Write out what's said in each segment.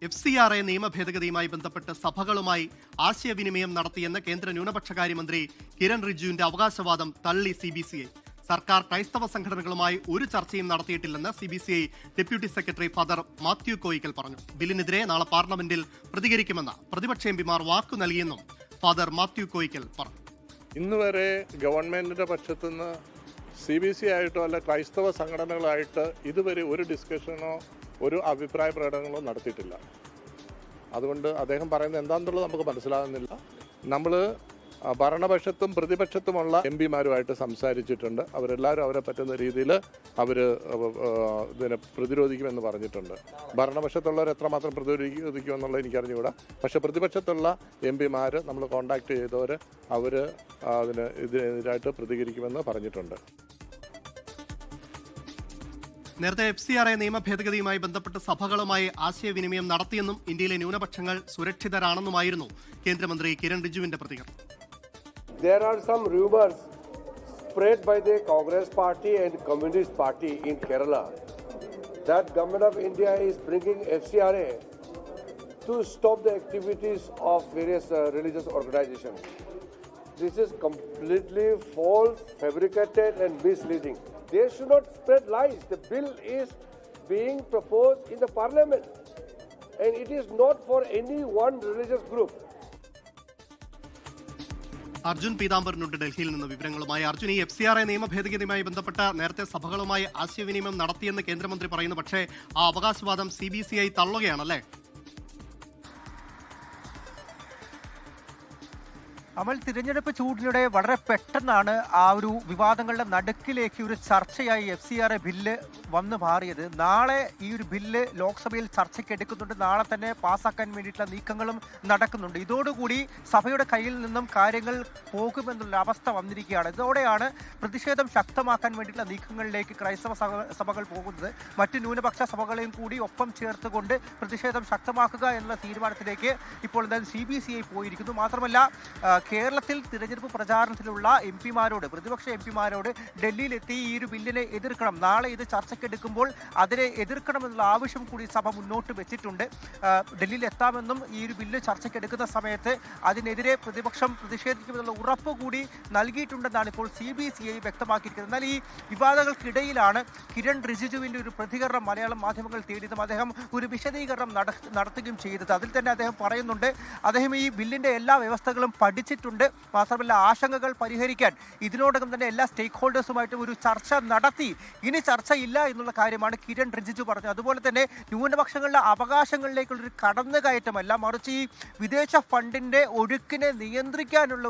FCRA നിയമ ഭേദഗതിയുമായി ബന്ധപ്പെട്ട് സഭകളുമായി ആശയവിനിമയം നടത്തിയെന്ന് കേന്ദ്ര ന്യൂനപക്ഷകാര്യമന്ത്രി കിരൺ റിജിജുവിന്റെ അവകാശവാദം തള്ളി CBCI. സർക്കാർ ക്രൈസ്തവ സംഘടനകളുമായി ഒരു ചർച്ചയും നടത്തിയിട്ടില്ലെന്ന് CBCI deputy secretary father Mathew Koyikkal പറഞ്ഞു. ബില്ലിനെതിരെ നാളെ പാർലമെന്റിൽ പ്രതികരിക്കുമെന്ന് പ്രതിപക്ഷ എംപിമാർ വാക്കു നൽകിയെന്നും ഫാദർ മാത്യു കോയിക്കൽ പറഞ്ഞു. ഇന്ന് വരെ ഗവൺമെന്റിന്റെ പക്ഷത്തുനിന്ന് CBCI ആയിട്ടോ അല്ല ക്രൈസ്തവ സംഘടനകളായിട്ട് ഇതുവരെ ഒരു ഡിസ്കഷനോ ഒരു അഭിപ്രായ പ്രകടനങ്ങളോ നടത്തിയിട്ടില്ല. അതുകൊണ്ട് അദ്ദേഹം പറയുന്നത് എന്താണെന്നുള്ളത് നമുക്ക് മനസ്സിലാകുന്നില്ല. നമ്മൾ ഭരണപക്ഷത്തും പ്രതിപക്ഷത്തുമുള്ള എംപിമാരുമായിട്ട് സംസാരിച്ചിട്ടുണ്ട്. അവരെല്ലാവരും അവരെ പറ്റുന്ന രീതിയിൽ ഇതിനെ പ്രതിരോധിക്കുമെന്ന് പറഞ്ഞിട്ടുണ്ട്. ഭരണപക്ഷത്തുള്ളവർ എത്രമാത്രം പ്രതിരോധിക്കുമെന്നുള്ളത് എനിക്കറിഞ്ഞുകൂടാ. പക്ഷേ പ്രതിപക്ഷത്തുള്ള എംപിമാർ നമ്മൾ കോൺടാക്ട് ചെയ്തവർ അവർ ഇതിനെതിരായിട്ട് പ്രതികരിക്കുമെന്ന് പറഞ്ഞിട്ടുണ്ട്. നേരത്തെ FCRA നിയമ ഭേദഗതിയുമായി ബന്ധപ്പെട്ട് സഭകളുമായി ആശയവിനിമയം നടത്തിയെന്നും ഇന്ത്യയിലെ ന്യൂനപക്ഷങ്ങൾ സുരക്ഷിതരാണെന്നുമായിരുന്നു കേന്ദ്രമന്ത്രി കിരൺ റിജിജുവിന്റെ പ്രതികരണം. There are some rumors spread by the Congress Party and Communist Party in Kerala that Government of India is bringing FCRA to stop the activities of various religious organizations. This is completely false, fabricated and misleading. They should not spread lies. The bill is being proposed in the parliament and it is not for any one religious group. Arjun പീതാംബരനുണ്ട് ഡൽഹിയിൽ നിന്ന് വിവരങ്ങളുമായി. അർജുൻ, ഈ FCRA നിയമ ഭേദഗതിയുമായി ബന്ധപ്പെട്ട നേരത്തെ സഭകളുമായി ആശയവിനിമയം നടത്തിയെന്ന് കേന്ദ്രമന്ത്രി പറയുന്നു. പക്ഷേ ആ അവകാശവാദം CBCI തള്ളുകയാണല്ലേ? അമൽ, തിരഞ്ഞെടുപ്പ് ചൂടിനിടെ വളരെ പെട്ടെന്നാണ് ആ ഒരു വിവാദങ്ങളുടെ നടുക്കിലേക്ക് ഒരു ചർച്ചയായി FCRA ബില്ല് വന്നു മാറിയത്. നാളെ ഈ ഒരു ബില്ല് ലോക്സഭയിൽ ചർച്ചയ്ക്ക് എടുക്കുന്നുണ്ട്. നാളെ തന്നെ പാസ്സാക്കാൻ വേണ്ടിയിട്ടുള്ള നീക്കങ്ങളും നടക്കുന്നുണ്ട്. ഇതോടുകൂടി സഭയുടെ കയ്യിൽ നിന്നും കാര്യങ്ങൾ പോകുമെന്നുള്ള അവസ്ഥ വന്നിരിക്കുകയാണ്. ഇതോടെയാണ് പ്രതിഷേധം ശക്തമാക്കാൻ വേണ്ടിയിട്ടുള്ള നീക്കങ്ങളിലേക്ക് ക്രൈസ്തവ സഭകൾ പോകുന്നത്. മറ്റ് ന്യൂനപക്ഷ സഭകളെയും കൂടി ഒപ്പം ചേർത്തുകൊണ്ട് പ്രതിഷേധം ശക്തമാക്കുക എന്നുള്ള തീരുമാനത്തിലേക്ക് ഇപ്പോൾ എന്തായാലും CBCI പോയിരിക്കുന്നു. മാത്രമല്ല, കേരളത്തിൽ തിരഞ്ഞെടുപ്പ് പ്രചാരണത്തിലുള്ള എംപിമാരോട്, പ്രതിപക്ഷ എംപിമാരോട് ഡൽഹിയിലെത്തി ഈ ഒരു ബില്ലിനെ എതിർക്കണം, നാളെ ഇത് ചർച്ചയ്ക്കെടുക്കുമ്പോൾ അതിനെ എതിർക്കണമെന്നുള്ള ആവശ്യം കൂടി സഭ മുന്നോട്ട് വെച്ചിട്ടുണ്ട്. ഡൽഹിയിൽ എത്താമെന്നും ഈ ഒരു ബില്ല് ചർച്ചയ്ക്കെടുക്കുന്ന സമയത്ത് അതിനെതിരെ പ്രതിപക്ഷം പ്രതിഷേധിക്കുമെന്നുള്ള ഉറപ്പ് കൂടി നൽകിയിട്ടുണ്ടെന്നാണ് ഇപ്പോൾ CBCI വ്യക്തമാക്കിയിരിക്കുന്നത്. എന്നാൽ ഈ വിവാദങ്ങൾക്കിടയിലാണ് കിരൺ റിജിജുവിൻ്റെ ഒരു പ്രതികരണം മലയാളം മാധ്യമങ്ങൾ തേടിയതും അദ്ദേഹം ഒരു വിശദീകരണം നടത്തുകയും ചെയ്തത്. അതിൽ തന്നെ അദ്ദേഹം പറയുന്നുണ്ട്, അദ്ദേഹം ഈ ബില്ലിൻ്റെ എല്ലാ വ്യവസ്ഥകളും പഠിച്ചിട്ടുണ്ട്. മാത്രമല്ല, ആശങ്കകൾ പരിഹരിക്കാൻ ഇതിനോടകം തന്നെ എല്ലാ സ്റ്റേക്ക് ഹോൾഡേഴ്സുമായിട്ടും ഒരു ചർച്ച നടത്തി. ഇനി ചർച്ചയില്ല എന്നുള്ള കാര്യമാണ് കിരൺ റിജിജു പറഞ്ഞത്. അതുപോലെ തന്നെ ന്യൂനപക്ഷങ്ങളുടെ അവകാശങ്ങളിലേക്കുള്ളൊരു കടന്നുകയറ്റമല്ല, മറിച്ച് ഈ വിദേശ ഫണ്ടിന്റെ ഒഴുക്കിനെ നിയന്ത്രിക്കാനുള്ള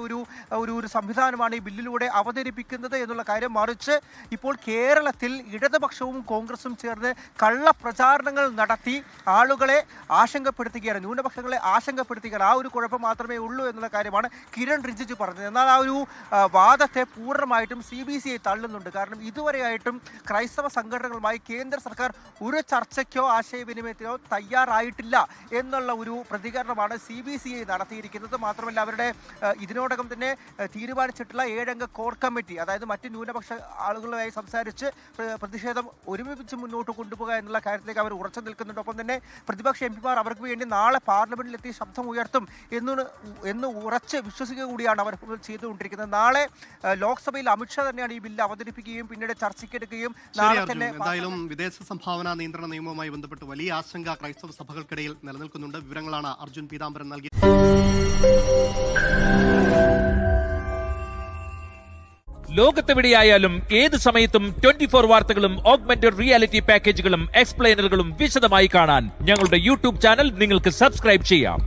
ഒരു സംവിധാനമാണ് ഈ ബില്ലിലൂടെ അവതരിപ്പിക്കുന്നത് എന്നുള്ള കാര്യം. മറിച്ച് ഇപ്പോൾ കേരളത്തിൽ ഇടതുപക്ഷവും കോൺഗ്രസും ചേർന്ന് കള്ളപ്രചാരണങ്ങൾ നടത്തി ആളുകളെ ആശങ്കപ്പെടുത്തുകയാണ്, ന്യൂനപക്ഷങ്ങളെ ആശങ്കപ്പെടുത്തുകയാണ്. ആ ഒരു കുഴപ്പം മാത്രമേ ഉള്ളൂ എന്നുള്ള കാര്യമാണ് കിരൺ റിജിജു പറഞ്ഞത്. എന്നാൽ ആ ഒരു വാദത്തെ പൂർണ്ണമായിട്ടും CBCI തള്ളുന്നുണ്ട്. കാരണം ഇതുവരെയായിട്ടും ക്രൈസ്തവ സംഘടനകളുമായി കേന്ദ്ര സർക്കാർ ഒരു ചർച്ചയ്ക്കോ ആശയവിനിമയത്തിനോ തയ്യാറായിട്ടില്ല എന്നുള്ള ഒരു പ്രതികരണമാണ് CBCI നടത്തിയിരിക്കുന്നത്. മാത്രമല്ല, അവരുടെ ഇതിനോടകം തന്നെ തീരുമാനിച്ചിട്ടുള്ള 7 അംഗ കോർ കമ്മിറ്റി, അതായത് മറ്റ് ന്യൂനപക്ഷ ആളുകളുമായി സംസാരിച്ച് പ്രതിഷേധം ഒരുമിച്ച് മുന്നോട്ട് കൊണ്ടുപോകുക എന്നുള്ള കാര്യത്തിലേക്ക് അവർ ഉറച്ചു നിൽക്കുന്നുണ്ട്. ഒപ്പം തന്നെ പ്രതിപക്ഷ എംപിമാർ അവർക്ക് വേണ്ടി നാളെ പാർലമെന്റിലെത്തി ശബ്ദം ഉയർത്തും എന്ന് ഉറച്ച് വിശ്വസിക്കുക കൂടിയാണ് അവർ ചെയ്തുകൊണ്ടിരിക്കുന്നത്. നാളെ ലോക്സഭയിൽ അമിത്ഷാ തന്നെയാണ് ഈ ബില്ല് അവതരിപ്പിക്കുകയും പിന്നീട് ചർച്ചയ്ക്കെടുക്കുകയും നാളെ തന്നെ. എന്തായാലും വിദേശ സംഭാവന നിയന്ത്രണ നിയമവുമായി ബന്ധപ്പെട്ട് വലിയ ആശങ്ക ക്രൈസ്തവ സഭകൾക്കിടയിൽ നിലനിൽക്കുന്നുണ്ട്. വിവരങ്ങളാണ് അർജുൻ പീതാംബരൻ നൽകിയത്. ലോകത്തെവിടെയായാലും ഏത് സമയത്തും 24 വാർത്തകളും ഓഗ്മെന്റഡ് റിയാലിറ്റി പാക്കേജുകളും എക്സ്പ്ലെയിനറുകളും വിശദമായി കാണാൻ ഞങ്ങളുടെ YouTube ചാനൽ നിങ്ങൾക്ക് സബ്സ്ക്രൈബ് ചെയ്യാം.